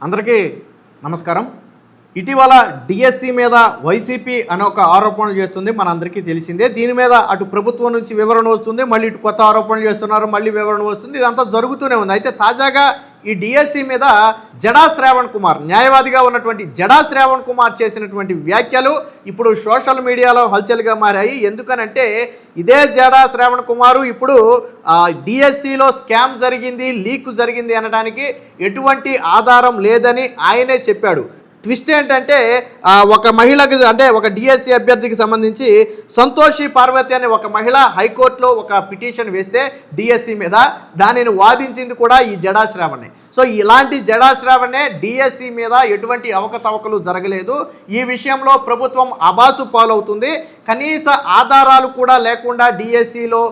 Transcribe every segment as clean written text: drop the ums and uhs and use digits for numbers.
అందరికీ నమస్కారం. ఇటీవల డిఎస్సి మీద వైసీపీ అనే ఒక ఆరోపణలు చేస్తుంది, మనందరికీ తెలిసిందే. దీని మీద అటు ప్రభుత్వం నుంచి వివరణ వస్తుంది, మళ్ళీ ఇటు కొత్త ఆరోపణలు చేస్తున్నారు, మళ్ళీ వివరణ వస్తుంది. ఇదంతా జరుగుతూనే ఉంది. అయితే తాజాగా ఈ డిఎస్సి మీద జడా శ్రావణ్ కుమార్, న్యాయవాదిగా ఉన్నటువంటి జడా శ్రావణ్ కుమార్ చేసినటువంటి వ్యాఖ్యలు ఇప్పుడు సోషల్ మీడియాలో హల్చల్గా మారాయి. ఎందుకనంటే ఇదే జడా శ్రావణ్ కుమారు ఇప్పుడు డిఎస్సిలో స్కామ్ జరిగింది, లీక్ జరిగింది అనడానికి ఎటువంటి ఆధారం లేదని ఆయనే చెప్పాడు. ట్విస్ట్ ఏంటంటే ఒక మహిళకి, అంటే ఒక డిఎస్సి అభ్యర్థికి సంబంధించి సంతోషి పార్వతి అనే ఒక మహిళ హైకోర్టులో ఒక పిటిషన్ వేస్తే డిఎస్సి మీద దానిని వాదించింది కూడా ఈ జడా శ్రావణే. సో ఇలాంటి జడా శ్రావణే డిఎస్సి మీద ఎటువంటి అవకతవకలు జరగలేదు, ఈ విషయంలో ప్రభుత్వం అబాసు పాలవుతుంది, కనీస ఆధారాలు కూడా లేకుండా డిఎస్సిలో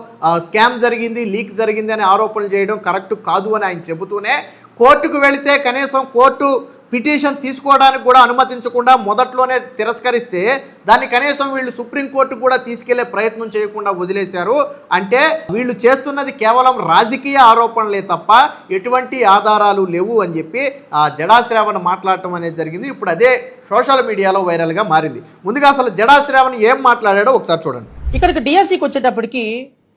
స్కామ్ జరిగింది, లీక్ జరిగింది అనే ఆరోపణలు చేయడం కరెక్ట్ కాదు అని ఆయన చెబుతూనే కోర్టుకు వెళితే కనీసం కోర్టు పిటిషన్ తీసుకోవడానికి కూడా అనుమతించకుండా మొదట్లోనే తిరస్కరిస్తే దాన్ని కనీసం వీళ్ళు సుప్రీంకోర్టు కూడా తీసుకెళ్లే ప్రయత్నం చేయకుండా వదిలేశారు. అంటే వీళ్ళు చేస్తున్నది కేవలం రాజకీయ ఆరోపణలే తప్ప ఎటువంటి ఆధారాలు లేవు అని చెప్పి జడా శ్రావణ్ మాట్లాడటం అనేది జరిగింది. ఇప్పుడు అదే సోషల్ మీడియాలో వైరల్గా మారింది. ముందుగా అసలు జడా శ్రావణ్ ఏం మాట్లాడాడో ఒకసారి చూడండి. ఇక్కడికి డిఎస్సికి వచ్చేటప్పటికి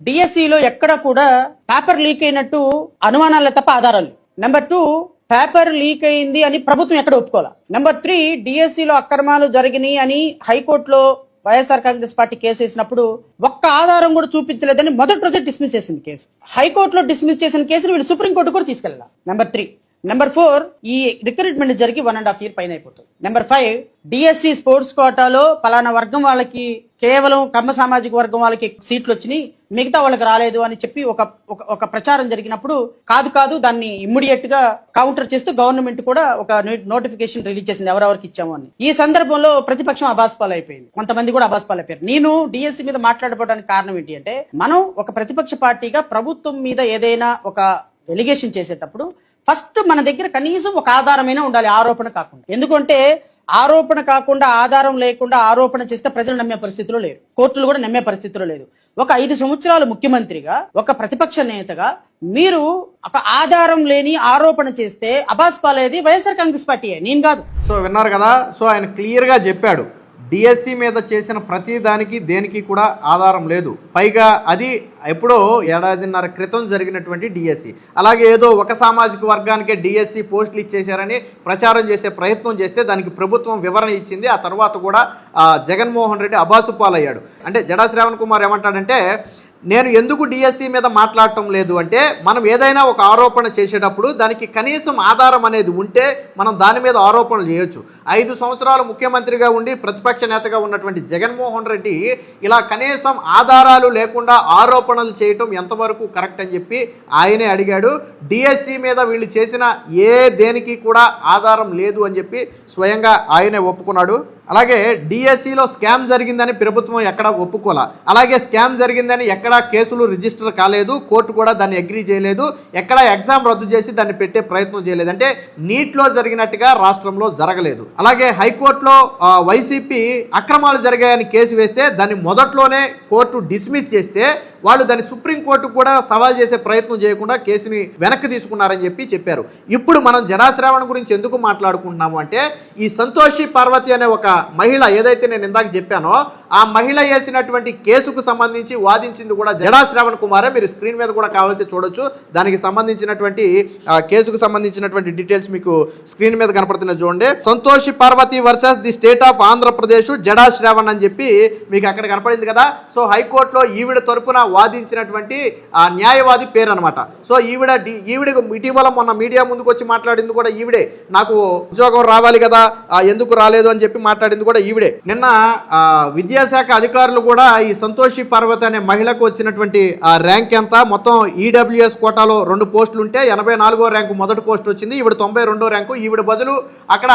డిఎస్సిలో ఎక్కడ కూడా పేపర్ లీక్ అయినట్టు అనుమానాలే తప్ప ఆధారాలు. నెంబర్ 2, పేపర్ లీక్ అయింది అని ప్రభుత్వం ఎక్కడ ఒప్పుకోవాలి. నెంబర్ 3, డిఎస్సిలో అక్రమాలు జరిగినాయి అని హైకోర్టులో వైఎస్ఆర్ కాంగ్రెస్ పార్టీ కేసు వేసినప్పుడు ఒక్క ఆధారం కూడా చూపించలేదని మొదటి రోజే డిస్మిస్ చేసింది కేసు. హైకోర్టులో డిస్మిస్ చేసిన కేసును వీళ్ళు సుప్రీంకోర్టు కూడా తీసుకెళ్ళాలి. నెంబర్ 3. నెంబర్ 4, ఈ రిక్రూట్మెంట్ జరిగి 1.5 year పైన అయిపోతుంది. నెంబర్ 5, డిఎస్సి స్పోర్ట్స్ కోటాలో పలానా వర్గం వాళ్ళకి, కేవలం కమ్మ సామాజిక వర్గం వాళ్ళకి సీట్లు వచ్చినాయి, మిగతా వాళ్ళకి రాలేదు అని చెప్పి ఒక ప్రచారం జరిగినప్పుడు కాదు దాన్ని ఇమ్మీడియట్ గా కౌంటర్ చేస్తూ గవర్నమెంట్ కూడా ఒక నోటిఫికేషన్ రిలీజ్ చేసింది ఎవరెవరికి ఇచ్చాము అని. ఈ సందర్భంలో ప్రతిపక్షం అబాస్పాలు అయిపోయింది, కొంతమంది కూడా అబాస్పాలు అయిపోయారు. నేను డిఎస్సి మీద మాట్లాడడానికి కారణం ఏంటి అంటే, మనం ఒక ప్రతిపక్ష పార్టీగా ప్రభుత్వం మీద ఏదైనా ఒక ఎలిగేషన్ చేసేటప్పుడు ఫస్ట్ మన దగ్గర కనీసం ఒక ఆధారమైనా ఉండాలి, ఆరోపణ కాకుండా. ఎందుకంటే ఆరోపణ కాకుండా, ఆధారం లేకుండా ఆరోపణ చేస్తే ప్రజలు నమ్మే పరిస్థితిలో లేరు, కోర్టులు కూడా నమ్మే పరిస్థితిలో లేదు. ఒక 5 సంవత్సరాలు ముఖ్యమంత్రిగా, ఒక ప్రతిపక్ష నేతగా మీరు ఒక ఆధారం లేని ఆరోపణ చేస్తే అబాస్పాలేది వైఎస్ఆర్ కాంగ్రెస్ పార్టీయే, నేను కాదు. సో విన్నారు కదా. సో ఆయన క్లియర్గా చెప్పాడు, డిఎస్సి మీద చేసిన ప్రతి దానికి దేనికి కూడా ఆధారం లేదు. పైగా అది ఎప్పుడో 1.5 years క్రితం జరిగినటువంటి డిఎస్సి. అలాగే ఏదో ఒక సామాజిక వర్గానికే డిఎస్సి పోస్టులు ఇచ్చేశారని ప్రచారం చేసే ప్రయత్నం చేస్తే దానికి ప్రభుత్వం వివరణ ఇచ్చింది. ఆ తర్వాత కూడా జగన్మోహన్ రెడ్డి అబాసు పాలయ్యాడు. అంటే జడా శ్రావణ్ కుమార్ ఏమంటాడంటే, నేను ఎందుకు డిఎస్సి మీద మాట్లాడటం లేదు అంటే, మనం ఏదైనా ఒక ఆరోపణ చేసేటప్పుడు దానికి కనీసం ఆధారం అనేది ఉంటే మనం దాని మీద ఆరోపణలు చేయొచ్చు. 5 సంవత్సరాలు ముఖ్యమంత్రిగా ఉండి ప్రతిపక్ష నేతగా ఉన్నటువంటి జగన్మోహన్ రెడ్డి ఇలా కనీసం ఆధారాలు లేకుండా ఆరోపణలు చేయటం ఎంతవరకు కరెక్ట్ అని చెప్పి ఆయనే అడిగాడు. డిఎస్సి మీద వీళ్ళు చేసిన దేనికి కూడా ఆధారం లేదు అని చెప్పి స్వయంగా ఆయనే ఒప్పుకున్నాడు. అలాగే డిఎస్సిలో స్కామ్ జరిగిందని ప్రభుత్వం ఎక్కడా ఒప్పుకోలే, అలాగే స్కామ్ జరిగిందని ఎక్కడా కేసులు రిజిస్టర్ కాలేదు, కోర్టు కూడా దాన్ని అగ్రీ చేయలేదు, ఎక్కడ ఎగ్జామ్ రద్దు చేసి దాన్ని పెట్టే ప్రయత్నం చేయలేదు. అంటే నీట్లో జరిగినట్టుగా రాష్ట్రంలో జరగలేదు. అలాగే హైకోర్టులో వైసీపీ అక్రమాలు జరిగాయని కేసు వేస్తే దాన్ని మొదట్లోనే కోర్టు డిస్మిస్ చేస్తే వాళ్ళు దాన్ని సుప్రీంకోర్టు కూడా సవాల్ చేసే ప్రయత్నం చేయకుండా కేసుని వెనక్కి తీసుకున్నారని చెప్పారు. ఇప్పుడు మనం జడా శ్రావణ్ గురించి ఎందుకు మాట్లాడుకుంటున్నాము అంటే, ఈ సంతోషి పార్వతి అనే ఒక మహిళ ఏదైతే నేను ఇందాక చెప్పానో ఆ మహిళ వేసినటువంటి కేసుకు సంబంధించి వాదించింది కూడా జడా శ్రావణ్ కుమారే. మీరు స్క్రీన్ మీద కూడా కావాలంటే చూడొచ్చు. దానికి సంబంధించినటువంటి కేసుకు సంబంధించినటువంటి డీటెయిల్స్ మీకు స్క్రీన్ మీద కనపడుతున్న చూడండి. Santoshi Parvathi versus the state of Andhra Pradesh Jada Shravan అని చెప్పి మీకు అక్కడ కనపడింది కదా. సో హైకోర్టులో ఈవిడ తరపున వాదించినటువంటి న్యాయవాది పేరు అనమాట. సో ఈవిడ ఇటీవల మొన్న మీడియా ముందుకు వచ్చి మాట్లాడింది కూడా ఈవిడే. నాకు ఉద్యోగం రావాలి కదా, ఎందుకు రాలేదు అని చెప్పి మాట్లాడింది కూడా ఈవిడే. నిన్న విద్యాశాఖ అధికారులు కూడా ఈ సంతోషి పార్వతి అనే మహిళకు వచ్చినటువంటి ర్యాంక్ ఎంత, మొత్తం ఈడబ్ల్యూఎస్ కోటాలో 2 పోస్టులు ఉంటే 84వ ర్యాంకు మొదటి పోస్ట్ వచ్చింది, ఈవిడ 92వ ర్యాంకు. ఈవిడ బదులు అక్కడ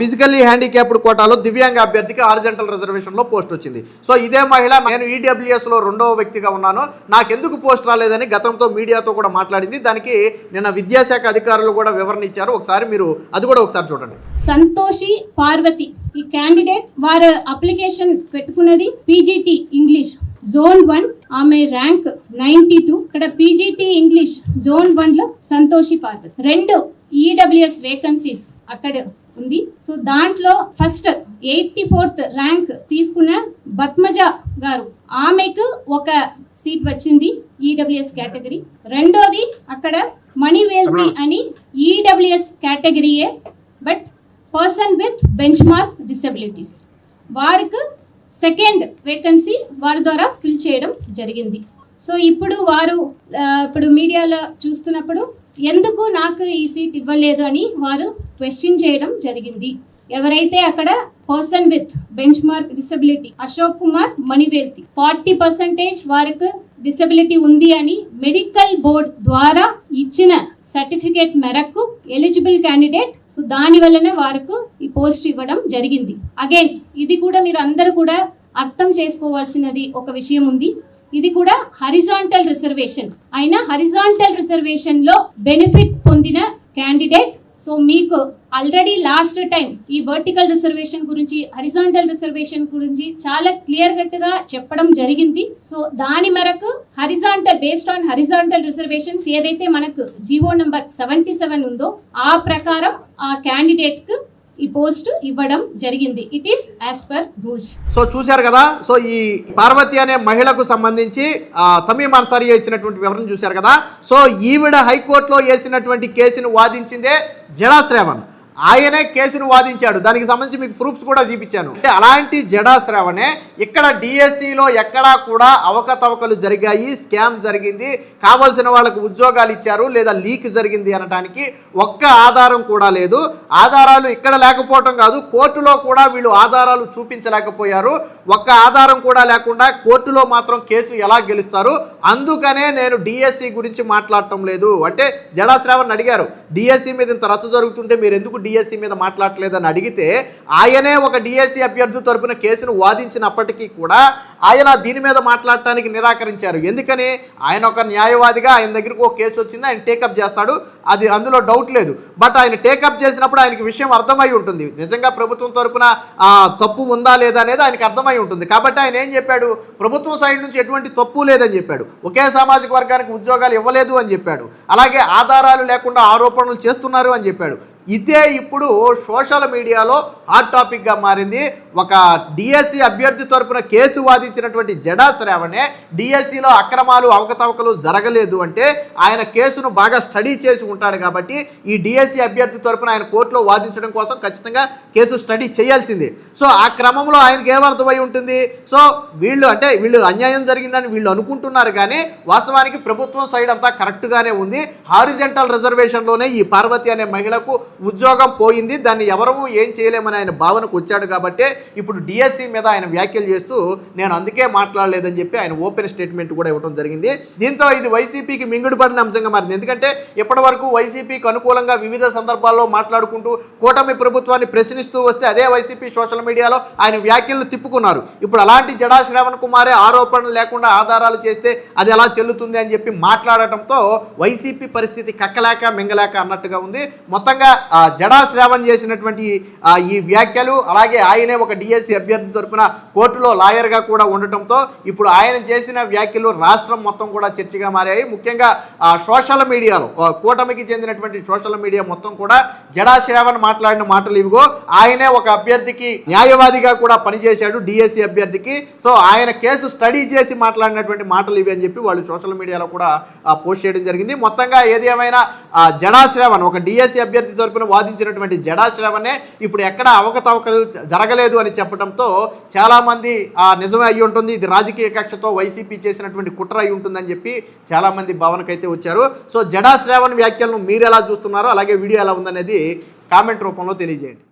ఫిజికల్లీ హ్యాండిక్యాప్డ్ కోటాలో దివ్యాంగ అభ్యర్థికి హారిజంటల్ రిజర్వేషన్లో పోస్ట్ వచ్చింది. సో ఇదే మహిళ, నేను ఈడబ్ల్యూఎస్లో 2వ వ్యక్తిగా ఉన్నాను, నాకెందుకు పోస్ట్ రాలేదని గతంతో మీడియాతో కూడా మాట్లాడింది. దానికి నిన్న విద్యాశాఖ అధికారులు కూడా వివరణ ఇచ్చారు. ఒకసారి మీరు అది కూడా ఒకసారి చూడండి. సంతోషి పార్వతి ఈ క్యాండిడేట్ వారు అప్లికేషన్ పెట్టుకున్నది పీజీటీ ఇంగ్లీష్ జోన్ 1, ఆమె ర్యాంక్ 92. ఇక్కడ పీజీటీ ఇంగ్లీష్ జోన్ 1 లో సంతోషి పార్వతి. 2 ఈడబ్ల్యూఎస్ వేకెన్సీస్ అక్కడ ఉంది. సో దాంట్లో ఫస్ట్ 84th ర్యాంక్ తీసుకున్న పద్మజ గారు, ఆమెకు ఒక సీట్ వచ్చింది ఈడబ్ల్యూఎస్ కేటగిరీ. రెండోది అక్కడ మణివేల్తి అని ఈడబ్ల్యూఎస్ కేటగిరీయే, but person with benchmark disabilities, వారికి సెకండ్ వేకెన్సీ వారి ద్వారా ఫిల్ చేయడం జరిగింది. సో ఇప్పుడు వారు ఇప్పుడు మీడియాలో చూస్తున్నప్పుడు ఎందుకు నాకు ఈ సీట్ ఇవ్వలేదు అని వారు క్వశ్చన్ చేయడం జరిగింది. ఎవరైతే అక్కడ person with benchmark disability Ashok Kumar Manivelthi 40% వారికి డిసెబిలిటీ ఉంది అని మెడికల్ బోర్డ్ ద్వారా ఇచ్చిన సర్టిఫికేట్ మేరకు ఎలిజిబుల్ క్యాండిడేట్. సో దాని వలన వారికి ఈ పోస్ట్ ఇవ్వడం జరిగింది. అగైన్ ఇది కూడా మీరు అందరూ కూడా అర్థం చేసుకోవాల్సినది ఒక విషయం ఉంది. ఇది కూడా హరిజాంటల్ రిజర్వేషన్ అయినా హరిజాంటల్ రిజర్వేషన్ లో బెనిఫిట్ పొందిన క్యాండిడేట్. సో మీకు ఆల్రెడీ లాస్ట్ టైం ఈ వర్టికల్ రిజర్వేషన్ గురించి, హరిజాంటల్ రిజర్వేషన్ గురించి చాలా క్లియర్ కట్గా చెప్పడం జరిగింది. సో దాని మేరకు horizontal based on horizontal reservations ఏదైతే మనకు జీవో నంబర్ 77 ఉందో ఆ ప్రకారం ఆ క్యాండిడేట్ కు ఈ పోస్ట్ ఇవ్వడం జరిగింది. It is as per rules. So చూశారు కదా. సో ఈ పార్వతి అనే మహిళకు సంబంధించి తమీం అన్సారీ ఇచ్చినటువంటి వివరణ చూశారు కదా. సో ఈవిడ హైకోర్టులో వేసినటువంటి కేసును వాదించిందే జడా శ్రావణ్. ఆయనే కేసును వాదించాడు. దానికి సంబంధించి మీకు ప్రూఫ్స్ కూడా చూపించాను. అంటే అలాంటి జడా శ్రావణే ఇక్కడ డిఎస్సిలో ఎక్కడా కూడా అవకతవకలు జరిగాయి, స్కామ్ జరిగింది, కావాల్సిన వాళ్ళకు ఉద్యోగాలు ఇచ్చారు లేదా లీక్ జరిగింది అనడానికి ఒక్క ఆధారం కూడా లేదు. ఆధారాలు ఇక్కడ లేకపోవటం కాదు, కోర్టులో కూడా వీళ్ళు ఆధారాలు చూపించలేకపోయారు. ఒక్క ఆధారం కూడా లేకుండా కోర్టులో మాత్రం కేసు ఎలా గెలుస్తారు? అందుకనే నేను డిఎస్సి గురించి మాట్లాడటం లేదు అంటే జడా శ్రావణ్ అడిగారు, డిఎస్సి మీద ఇంత రచ్చ జరుగుతుంటే మీరు ఎందుకు డిఎస్సి మీద మాట్లాడలేదని అడిగితే ఆయనే ఒక డిఎస్సి అభ్యర్థి తరపున కేసును వాదించినప్పటికీ కూడా ఆయన దీని మీద మాట్లాడటానికి నిరాకరించారు. ఎందుకని? ఆయన ఒక న్యాయవాదిగా ఆయన దగ్గరకు ఒక కేసు వచ్చింది, ఆయన టేకప్ చేస్తాడు, అది అందులో డౌట్ లేదు. బట్ ఆయన టేకప్ చేసినప్పుడు ఆయనకి విషయం అర్థమై ఉంటుంది, నిజంగా ప్రభుత్వం తరపున తప్పు ఉందా లేదా అనేది ఆయనకి అర్థమై ఉంటుంది. కాబట్టి ఆయన ఏం చెప్పాడు? ప్రభుత్వం సైడ్ నుంచి ఎటువంటి తప్పు లేదని చెప్పాడు, ఒకే సామాజిక వర్గానికి ఉద్యోగాలు ఇవ్వలేదు అని చెప్పాడు, అలాగే ఆధారాలు లేకుండా ఆరోపణలు చేస్తున్నారు అని చెప్పాడు. ఇదే ఇప్పుడు సోషల్ మీడియాలో హాట్ టాపిక్గా మారింది. ఒక డిఎస్సి అభ్యర్థి తరపున కేసు వాదించినటువంటి జడా శ్రావణే డిఎస్సిలో అక్రమాలు అవకతవకలు జరగలేదు అంటే ఆయన కేసును బాగా స్టడీ చేసి ఉంటాడు. కాబట్టి ఈ డిఎస్సి అభ్యర్థి తరపున ఆయన కోర్టులో వాదించడం కోసం ఖచ్చితంగా కేసు స్టడీ చేయాల్సిందే. సో ఆ క్రమంలో ఆయనకి ఏమర్థమై ఉంటుంది? సో వీళ్ళు అన్యాయం జరిగిందని వీళ్ళు అనుకుంటున్నారు, కానీ వాస్తవానికి ప్రభుత్వం సైడ్ అంతా కరెక్ట్గానే ఉంది. హారిజెంటల్ రిజర్వేషన్లోనే ఈ పార్వతి అనే మహిళకు ఉద్యోగం పోయింది, దాన్ని ఎవరూ ఏం చేయలేమని ఆయన భావనకు వచ్చాడు. కాబట్టి ఇప్పుడు డిఎస్సి మీద ఆయన వ్యాఖ్యలు చేస్తూ నేను అందుకే మాట్లాడలేదని చెప్పి ఆయన ఓపెన్ స్టేట్మెంట్ కూడా ఇవ్వడం జరిగింది. దీంతో ఇది వైసీపీకి మింగుడుపడిన అంశంగా మారింది. ఎందుకంటే ఇప్పటి వరకు వైసీపీకి అనుకూలంగా వివిధ సందర్భాల్లో మాట్లాడుకుంటూ కూటమి ప్రభుత్వాన్ని ప్రశ్నిస్తూ వస్తే అదే వైసీపీ సోషల్ మీడియాలో ఆయన వ్యాఖ్యలను తిప్పుకున్నారు. ఇప్పుడు అలాంటి జడా శ్రావణ్ కుమారే ఆరోపణలు లేకుండా ఆధారాలు చేస్తే అది ఎలా చెల్లుతుంది అని చెప్పి మాట్లాడటంతో వైసీపీ పరిస్థితి కక్కలేక మింగలేక అన్నట్టుగా ఉంది. మొత్తంగా జడా శ్రావణ్ చేసినటువంటి ఈ వ్యాఖ్యలు, అలాగే ఆయనే ఒక డిఎస్సి అభ్యర్థి తరపున కోర్టులో లాయర్గా కూడా ఉండటంతో ఇప్పుడు ఆయన చేసిన వ్యాఖ్యలు రాష్ట్రం మొత్తం కూడా చర్చగా మారాయి. ముఖ్యంగా సోషల్ మీడియాలో కూటమికి చెందినటువంటి సోషల్ మీడియా మొత్తం కూడా జడా శ్రావణ్ మాట్లాడిన మాటలు ఇవిగో, ఆయనే ఒక అభ్యర్థికి న్యాయవాదిగా కూడా పనిచేశాడు డిఎస్సి అభ్యర్థికి, సో ఆయన కేసు స్టడీ చేసి మాట్లాడినటువంటి మాటలు ఇవి అని చెప్పి వాళ్ళు సోషల్ మీడియాలో కూడా పోస్ట్ చేయడం జరిగింది. మొత్తంగా ఏది ఏమైనా జడా శ్రావణ్ ఒక డిఎస్సి అభ్యర్థి తరపున వాదించినటువంటి జడా శ్రావణే ఇప్పుడు ఎక్కడ అవకతవకలు జరగలేదు అని చెప్పడంతో చాలామంది నిజమే అయ్యి ఉంటుంది, ఇది రాజకీయ కక్షతో వైసీపీ చేసినటువంటి కుట్ర అయి ఉంటుందని చెప్పి చాలామంది భావనకైతే వచ్చారు. సో జడా శ్రావణ్ వ్యాఖ్యలను మీరు ఎలా చూస్తున్నారో, అలాగే వీడియో ఎలా ఉందనేది కామెంట్ రూపంలో తెలియజేయండి.